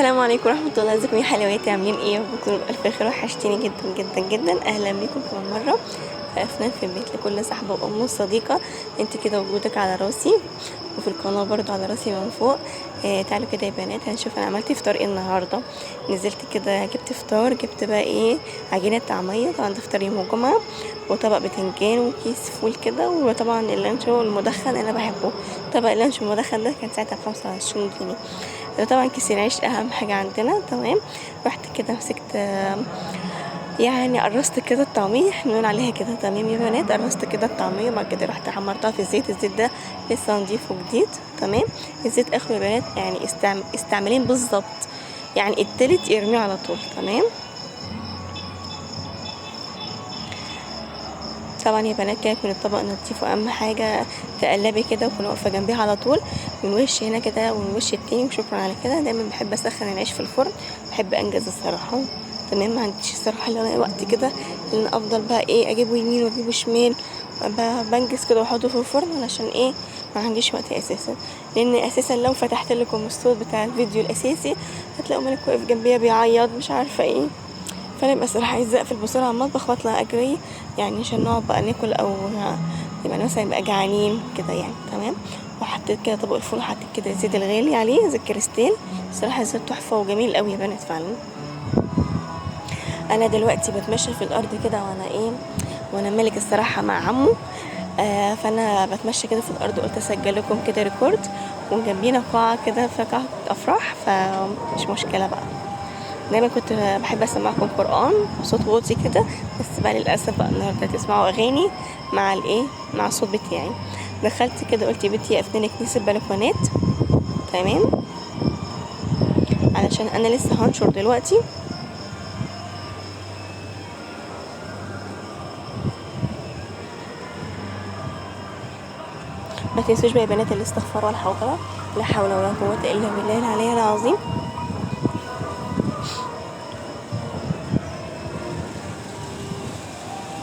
السلام عليكم ورحمة الله. ازيكم يا حلواتي؟ عاملين ايه؟ بكونوا بألف خير. وحشتيني جدا جدا جدا. اهلا بيكم كمان مرة في افنان في البيت، لكل صاحبة وام وصديقة. انت كده وجودك على راسي، وفي القناة برضو على راسي من فوق. تعالوا كده يا بنات، هنشوف انا عملت فطار ايه النهاردة. نزلت كده جبت فطار، جبت بقى ايه، عجينة طعمية. طبعا ده فطار يوم الجمعة، وطبق بتنجان وكيس فول كده، وطبعا اللانشو المدخن انا بحبه. طبق اللانشو المدخن ده كان ساعتها ب25 جنيه. طبعا كيس العيش اهم حاجة عندنا. تمام. رحت كده مسكت يعني قرصت كده الطعمية، احنا بنقول عليها كده. تمام يا بنات، قرصت كده الطعمية، بعد كده رحت حمرتها في الزيت ده لسه نضيف وجديد. تمام. الزيت اخره يا بنات يعني استعملين بالظبط، يعني التالت ارميه على طول. تمام. طبعا يا بنات كانت من الطبق نضيف، واهم حاجه تقلبي كده وكنا واقفه جنبيها على طول، من وش هنا كده ومن وش التاني. وشكرا على كده. دايما بحب اسخن العيش في الفرن، بحب انجز الصراحه. تمام. ما عنديش الصراحه اللي انا وقت كده ان افضل بقى ايه اجيبه يمين واجيبه شمال. بنجز كده واحطه في الفرن علشان ايه، ما عنديش وقت اساسا. لان اساسا لو فتحت لكم الصوت بتاع الفيديو الاساسي هتلاقوا ملك واقف جنبيا بيعيط مش عارفه ايه. فانا بس راح عايزه اقفل بسرعه على المطبخ واطلع اجري، يعني عشان نقعد بقى ناكل، او يبقى مثلا يبقى جعانين كده يعني. تمام. وحطيت كده طبق الفول، حطيت كده الزيت الغالي عليه زيت كريستال. الصراحه الزيت تحفه وجميل قوي يا بنات فعلا. انا دلوقتي بتمشى في الارض كده وانا ايه، وانا ملك الصراحه مع عمو. فانا بتمشى كده في الارض، قلت اسجل لكم كده ريكورد. وجنبينا قاعه كده في قاعه افراح، فمش مشكله بقى. دايما كنت بحب اسمعكم قرآن بصوت واطي كده، بس بقى للاسف بقى النهارده تسمعوا اغاني مع الايه، مع الصوت بتاعي. دخلت كده قلت يا بنتي افنانك نسيب بلكونات. تمام. علشان انا لسه هنشر دلوقتي. ما تنسوش بقى يا بنات الاستغفار والحوضره، لا حول ولا قوه الا بالله العلي العظيم.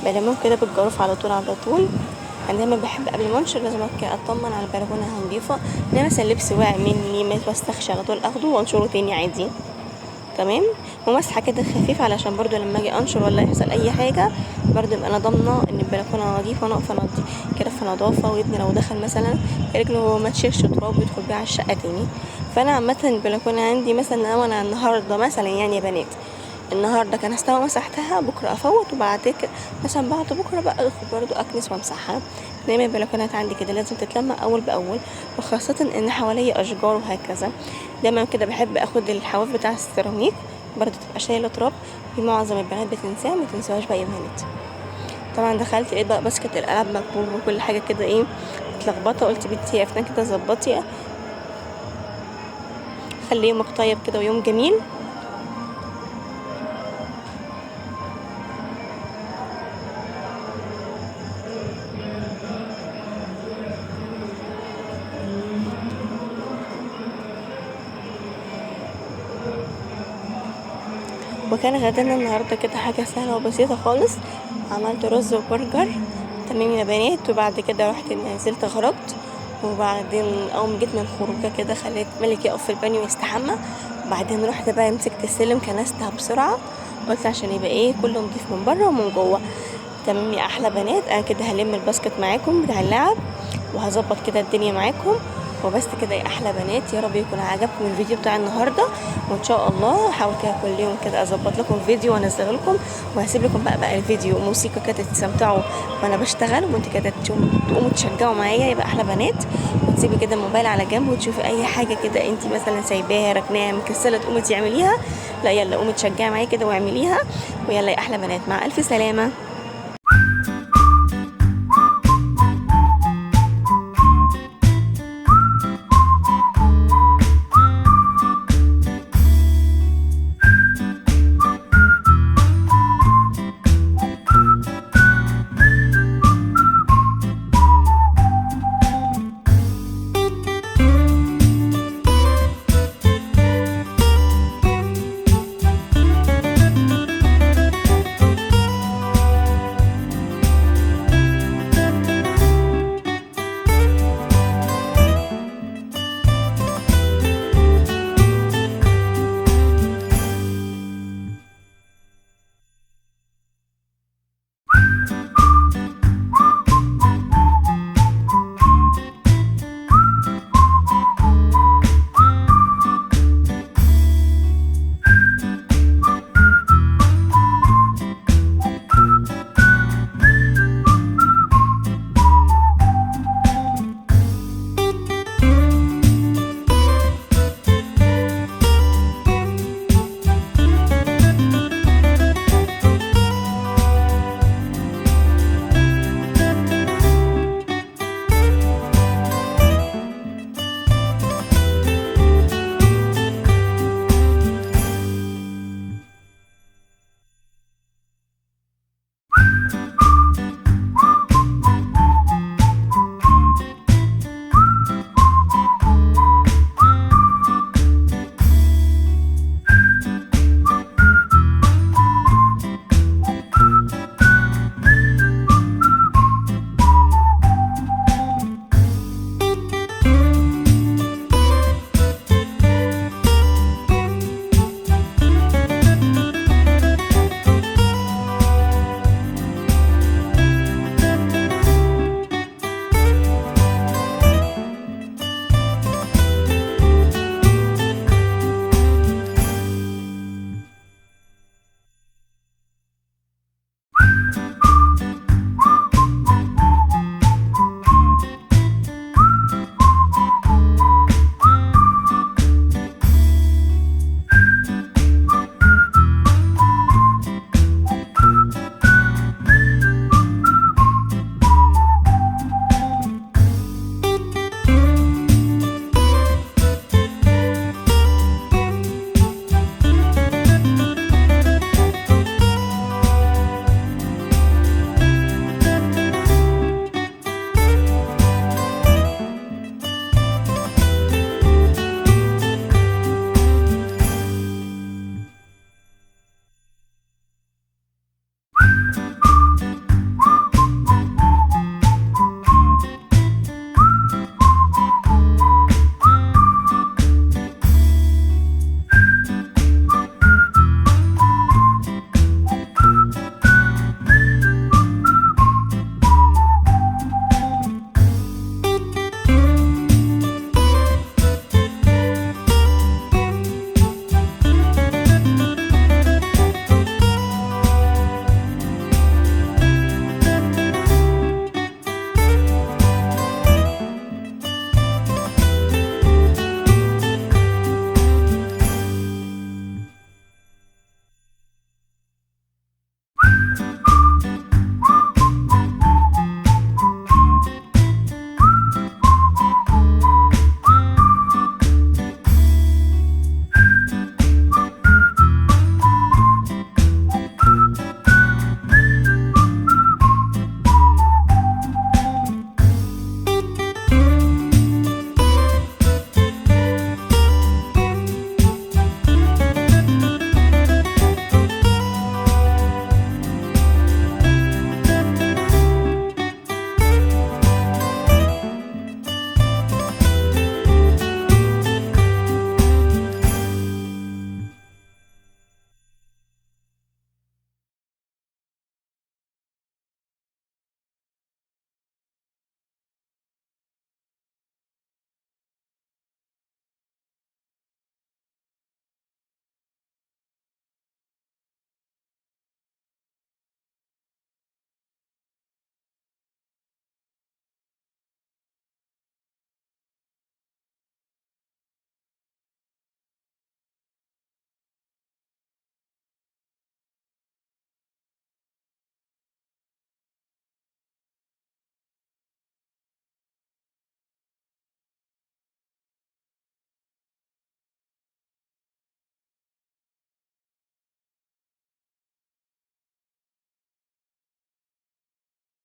بلمهم كده بالجروف على طول على طول. انا دايما بحب قبل ما انشر لازم اطمن على البلكونه نضيفه، ان مثلا لبس واقع مني ما يتوسخش على طول اخده وانشره تاني عادي. تمام. ومسحه كده خفيف علشان برضو لما اجي انشر ولا يحصل اي حاجه برضو يبقى انا ضامنه ان البلكونه نظيفه وانا واقفه كده في نظافه. وابني لو دخل مثلا رجله ما تشيلش تراب ويدخل بيها على الشقه تاني. فانا عامه البلكونه عندي مثلا انا النهارده مثلا يعني يا بنات، النهارده كان استوى مسحتها، بكره افوت، وبعد كده مثلا بعد بكره بقى ادخل برضو اكنس وامسحها. دايما البلكونات عندي كده لازم تتلم اول باول، وخاصه ان حواليا اشجار وهكذا. دايما كده بحب اخد الحواف بتاع السيراميك برضو تبقى شايله تراب. في معظم البنات بتنساها، ما تنسوهاش بقى يا بنات. طبعا دخلت لقيت بقى باسكت الالعاب مكبوب وكل حاجه كده ايه متلخبطه. قلت بنتي يا افنان كده ظبطي، خليه يومك طيب كده ويوم جميل. وكان غدانا النهارده كده حاجه سهله وبسيطه خالص. عملت رز وبرجر. تمام يا بنات. وبعد كده رحت نزلت خرجت، وبعدين اول ما جيت من الخروجه كده خليت ملك يقف في البانيو يستحمى. وبعدين رحت بقى مسكت السلم كنستها بسرعه، قلت عشان يبقى ايه كله نضيف من بره ومن جوه. تمام يا احلى بنات. انا كده هلم الباسكت معاكم بتاع اللعب، وهظبط كده الدنيا معاكم. وبس كده يا احلى بنات. يا رب يكون عجبكم الفيديو بتاع النهارده، وان شاء الله هحاول كده كل يوم كده اظبط لكم فيديو وانزله لكم. وهسيب لكم بقى الفيديو موسيقى كده تستمتعوا وانا بشتغل، وانت كده تقوموا تشجعوا معايا يبقى احلى بنات. وتسيبي كده الموبايل على جنب وتشوفي اي حاجه كده انت مثلا سايباها ركناها مكسله تقومي تعمليها. لا يلا قومي تشجعي معايا كده واعمليها. ويلا يا احلى بنات، مع الف سلامه.